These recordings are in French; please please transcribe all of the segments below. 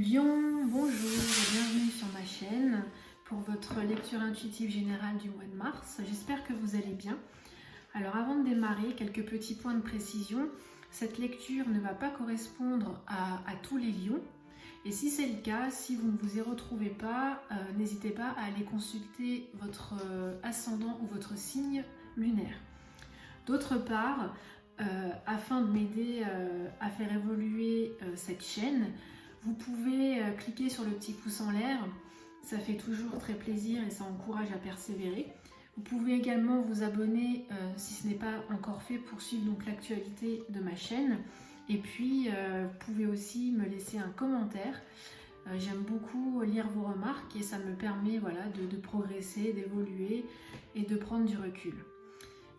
Lion, bonjour et bienvenue sur ma chaîne pour votre lecture intuitive générale du mois de mars. J'espère que vous allez bien. Alors avant de démarrer, quelques petits points de précision. Cette lecture ne va pas correspondre à tous les lions. Et si c'est le cas, si vous ne vous y retrouvez pas, n'hésitez pas à aller consulter votre ascendant ou votre signe lunaire. D'autre part, afin de m'aider à faire évoluer cette chaîne, vous pouvez cliquer sur le petit pouce en l'air, ça fait toujours très plaisir et ça encourage à persévérer. Vous pouvez également vous abonner si ce n'est pas encore fait pour suivre donc l'actualité de ma chaîne. Et puis vous pouvez aussi me laisser un commentaire. J'aime beaucoup lire vos remarques et ça me permet de progresser, d'évoluer et de prendre du recul.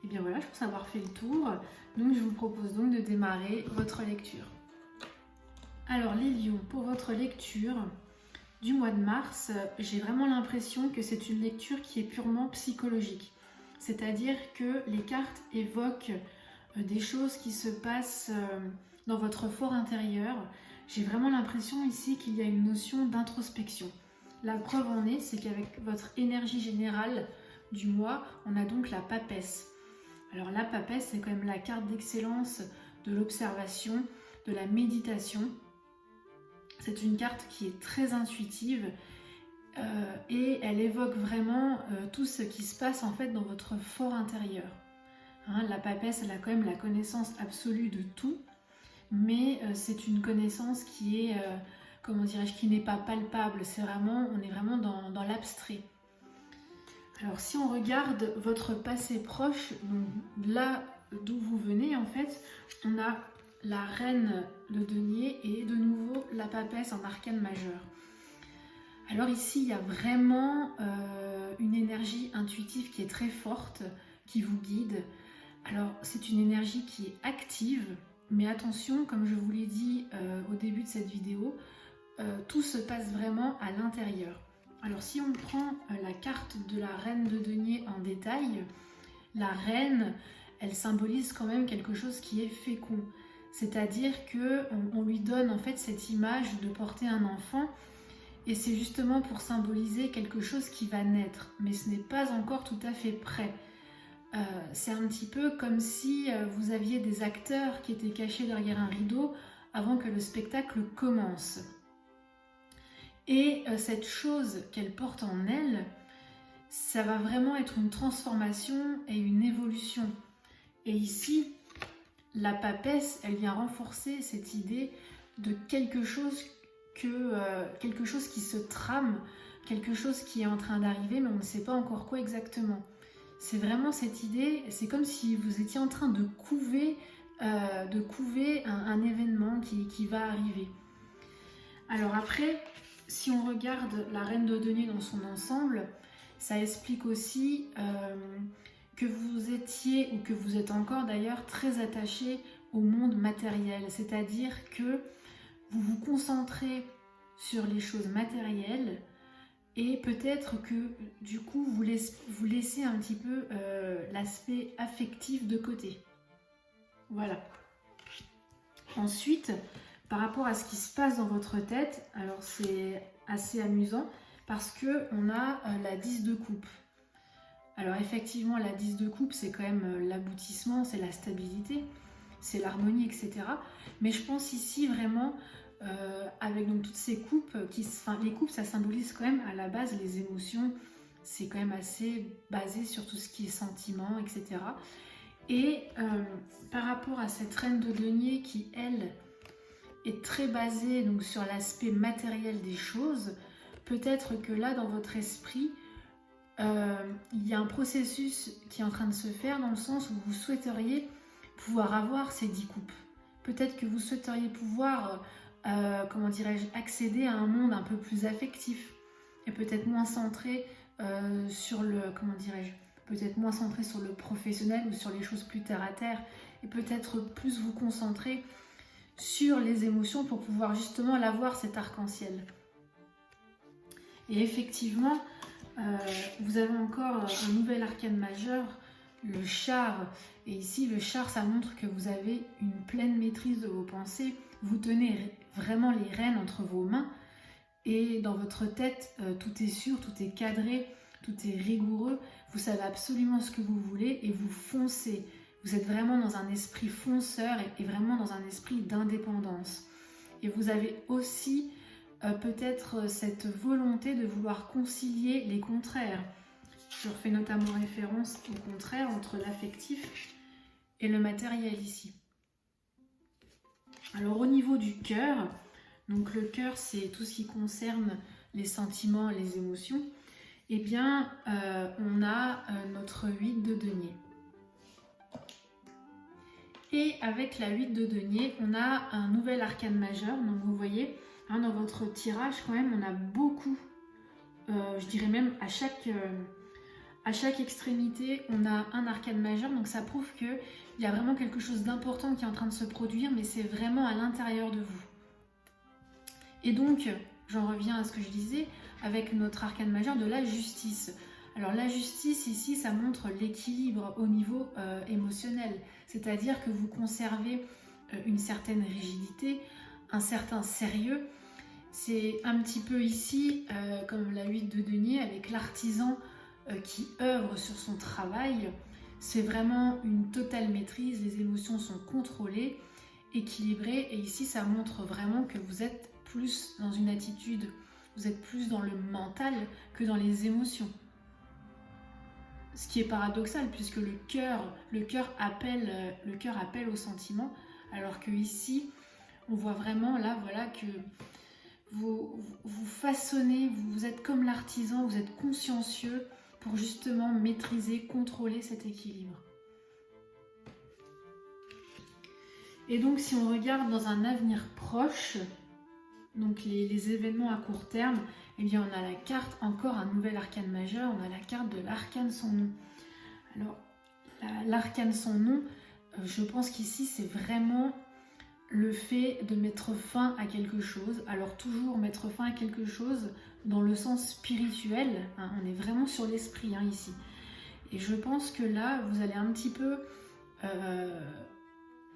Et bien voilà, je pense avoir fait le tour. Donc je vous propose donc de démarrer votre lecture. Alors les lions, pour votre lecture du mois de mars, j'ai vraiment l'impression que c'est une lecture qui est purement psychologique. C'est-à-dire que les cartes évoquent des choses qui se passent dans votre fort intérieur. J'ai vraiment l'impression ici qu'il y a une notion d'introspection. La preuve en est, c'est qu'avec votre énergie générale du mois, on a donc la papesse. Alors la papesse, c'est quand même la carte d'excellence de l'observation, de la méditation. C'est une carte qui est très intuitive et elle évoque vraiment tout ce qui se passe en fait dans votre fort intérieur. La papesse, elle a quand même la connaissance absolue de tout, mais c'est une connaissance qui est, qui n'est pas palpable. On est vraiment dans l'abstrait. Alors si on regarde votre passé proche, donc là d'où vous venez en fait, on a la reine de denier et de nouveau la papesse en arcane majeur. Alors ici il y a vraiment une énergie intuitive qui est très forte, qui vous guide. Alors c'est une énergie qui est active, mais attention, comme je vous l'ai dit au début de cette vidéo, tout se passe vraiment à l'intérieur. Alors si on prend la carte de la reine de denier en détail, la reine, elle symbolise quand même quelque chose qui est fécond. C'est-à-dire qu'on lui donne en fait cette image de porter un enfant et c'est justement pour symboliser quelque chose qui va naître, mais ce n'est pas encore tout à fait prêt. C'est un petit peu comme si vous aviez des acteurs qui étaient cachés derrière un rideau avant que le spectacle commence. Et cette chose qu'elle porte en elle, ça va vraiment être une transformation et une évolution. Et ici, la papesse, elle vient renforcer cette idée de quelque chose qui se trame, quelque chose qui est en train d'arriver, mais on ne sait pas encore quoi exactement. C'est vraiment cette idée, c'est comme si vous étiez en train de couver un événement qui va arriver. Alors après, si on regarde la reine de denier dans son ensemble, ça explique aussi que vous étiez, ou que vous êtes encore d'ailleurs, très attaché au monde matériel. C'est-à-dire que vous vous concentrez sur les choses matérielles et peut-être que du coup vous laissez un petit peu l'aspect affectif de côté. Voilà. Ensuite, par rapport à ce qui se passe dans votre tête, alors c'est assez amusant parce qu'on a la 10 de coupe. Alors effectivement, la 10 de coupe, c'est quand même l'aboutissement, c'est la stabilité, c'est l'harmonie, etc. Mais je pense ici vraiment, avec donc toutes ces coupes, les coupes, ça symbolise quand même à la base les émotions, c'est quand même assez basé sur tout ce qui est sentiment, etc. Et par rapport à cette reine de denier qui, elle, est très basée donc, sur l'aspect matériel des choses, peut-être que là, dans votre esprit, il y a un processus qui est en train de se faire dans le sens où vous souhaiteriez pouvoir avoir ces 10 coupes. Peut-être que vous souhaiteriez pouvoir, accéder à un monde un peu plus affectif et peut-être moins centré sur le, peut-être moins centré sur le professionnel ou sur les choses plus terre à terre et peut-être plus vous concentrer sur les émotions pour pouvoir justement l'avoir cet arc-en-ciel. Et effectivement, vous avez encore un nouvel arcane majeur, le char. Et ici, le char, ça montre que vous avez une pleine maîtrise de vos pensées. Vous tenez vraiment les rênes entre vos mains. et dans votre tête, tout est sûr, tout est cadré, tout est rigoureux, vous savez absolument ce que vous voulez et vous foncez. Vous êtes vraiment dans un esprit fonceur et vraiment dans un esprit d'indépendance. Et vous avez aussi peut-être cette volonté de vouloir concilier les contraires. Je refais notamment référence au contraire entre l'affectif et le matériel ici. Alors au niveau du cœur, donc le cœur c'est tout ce qui concerne les sentiments, les émotions, eh bien on a notre 8 de denier. Et avec la 8 de denier, on a un nouvel arcane majeur, donc vous voyez, hein, dans votre tirage quand même, on a beaucoup, je dirais même à chaque extrémité, on a un arcane majeur, donc ça prouve qu'il y a vraiment quelque chose d'important qui est en train de se produire, mais c'est vraiment à l'intérieur de vous. Et donc, j'en reviens à ce que je disais, avec notre arcane majeur de la justice. Alors la justice ici, ça montre l'équilibre au niveau émotionnel, c'est-à-dire que vous conservez une certaine rigidité, un certain sérieux. C'est un petit peu ici, comme la 8 de denier, avec l'artisan qui œuvre sur son travail. C'est vraiment une totale maîtrise, les émotions sont contrôlées, équilibrées, et ici ça montre vraiment que vous êtes plus dans une attitude, vous êtes plus dans le mental que dans les émotions. Ce qui est paradoxal puisque le cœur appelle au sentiment, alors que ici on voit vraiment là voilà que vous façonnez, vous êtes comme l'artisan, vous êtes consciencieux pour justement maîtriser, contrôler cet équilibre. Et donc si on regarde dans un avenir proche, donc les événements à court terme, eh bien on a la carte, encore un nouvel arcane majeur, on a la carte de l'arcane sans nom. Alors l'arcane sans nom, je pense qu'ici c'est vraiment le fait de mettre fin à quelque chose. Alors toujours mettre fin à quelque chose dans le sens spirituel, hein, on est vraiment sur l'esprit hein, ici. Et je pense que là vous allez un petit peu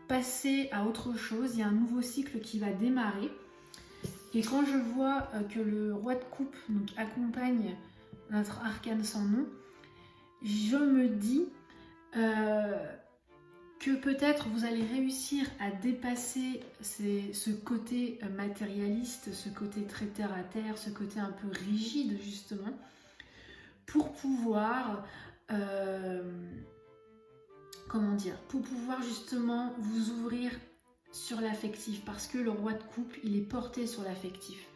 passer à autre chose, il y a un nouveau cycle qui va démarrer. Et quand je vois que le roi de coupe donc, accompagne notre arcane sans nom, je me dis que peut-être vous allez réussir à dépasser ce côté matérialiste, ce côté très terre à terre, ce côté un peu rigide justement, pour pouvoir, pour pouvoir justement vous ouvrir sur l'affectif, parce que le roi de coupe, il est porté sur l'affectif.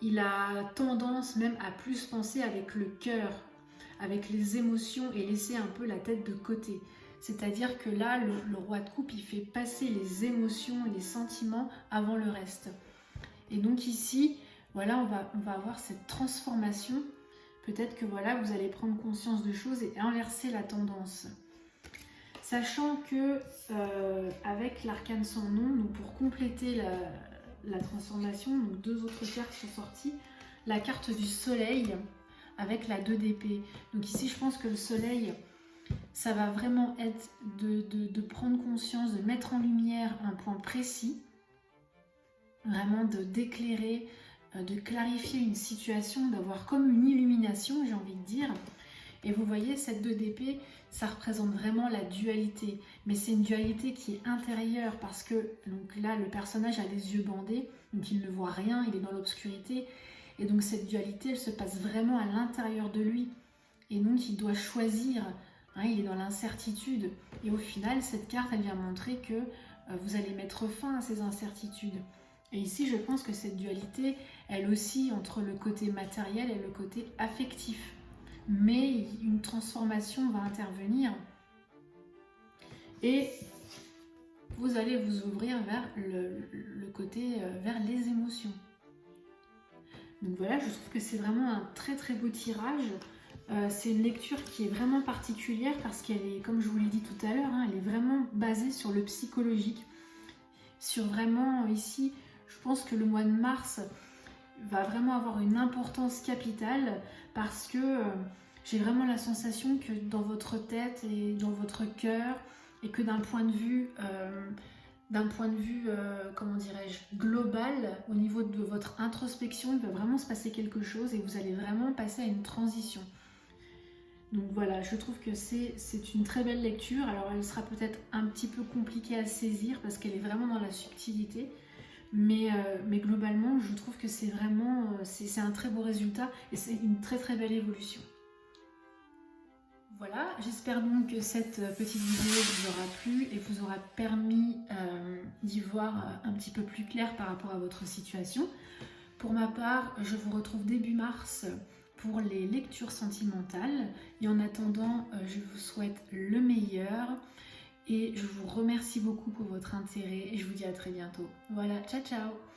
Il a tendance même à plus penser avec le cœur, avec les émotions et laisser un peu la tête de côté. C'est-à-dire que là, le roi de coupe, il fait passer les émotions et les sentiments avant le reste. Et donc ici, voilà, on va avoir cette transformation. Peut-être que voilà, vous allez prendre conscience de choses et inverser la tendance. Sachant que avec l'arcane sans nom, donc pour compléter la transformation, donc deux autres cartes sont sorties, la carte du soleil avec la 2 d'épée. Donc ici je pense que le soleil, ça va vraiment être de prendre conscience, de mettre en lumière un point précis, vraiment d'éclairer, de clarifier une situation, d'avoir comme une illumination, j'ai envie de dire. Et vous voyez, cette 2 d'épée, ça représente vraiment la dualité. Mais c'est une dualité qui est intérieure parce que donc là, le personnage a les yeux bandés, donc il ne voit rien, il est dans l'obscurité. Et donc cette dualité, elle se passe vraiment à l'intérieur de lui. Et donc il doit choisir, hein, il est dans l'incertitude. Et au final, cette carte, elle vient montrer que vous allez mettre fin à ces incertitudes. Et ici, je pense que cette dualité, elle oscille entre le côté matériel et le côté affectif. Mais une transformation va intervenir et vous allez vous ouvrir vers le côté, vers les émotions. Donc voilà, je trouve que c'est vraiment un très très beau tirage. C'est une lecture qui est vraiment particulière parce qu'elle est, comme je vous l'ai dit tout à l'heure, hein, elle est vraiment basée sur le psychologique. Sur vraiment ici, je pense que le mois de mars va vraiment avoir une importance capitale parce que j'ai vraiment la sensation que dans votre tête et dans votre cœur et que d'un point de vue d'un point de vue, comment dirais-je, global, au niveau de votre introspection, il va vraiment se passer quelque chose et vous allez vraiment passer à une transition. Donc voilà, je trouve que c'est une très belle lecture. Alors elle sera peut-être un petit peu compliquée à saisir parce qu'elle est vraiment dans la subtilité. Mais globalement, je trouve que c'est vraiment c'est un très beau résultat et c'est une très très belle évolution. Voilà, j'espère donc que cette petite vidéo vous aura plu et vous aura permis d'y voir un petit peu plus clair par rapport à votre situation. Pour ma part, je vous retrouve début mars pour les lectures sentimentales. Et en attendant, je vous souhaite le meilleur. Et je vous remercie beaucoup pour votre intérêt et je vous dis à très bientôt. Voilà, ciao ciao!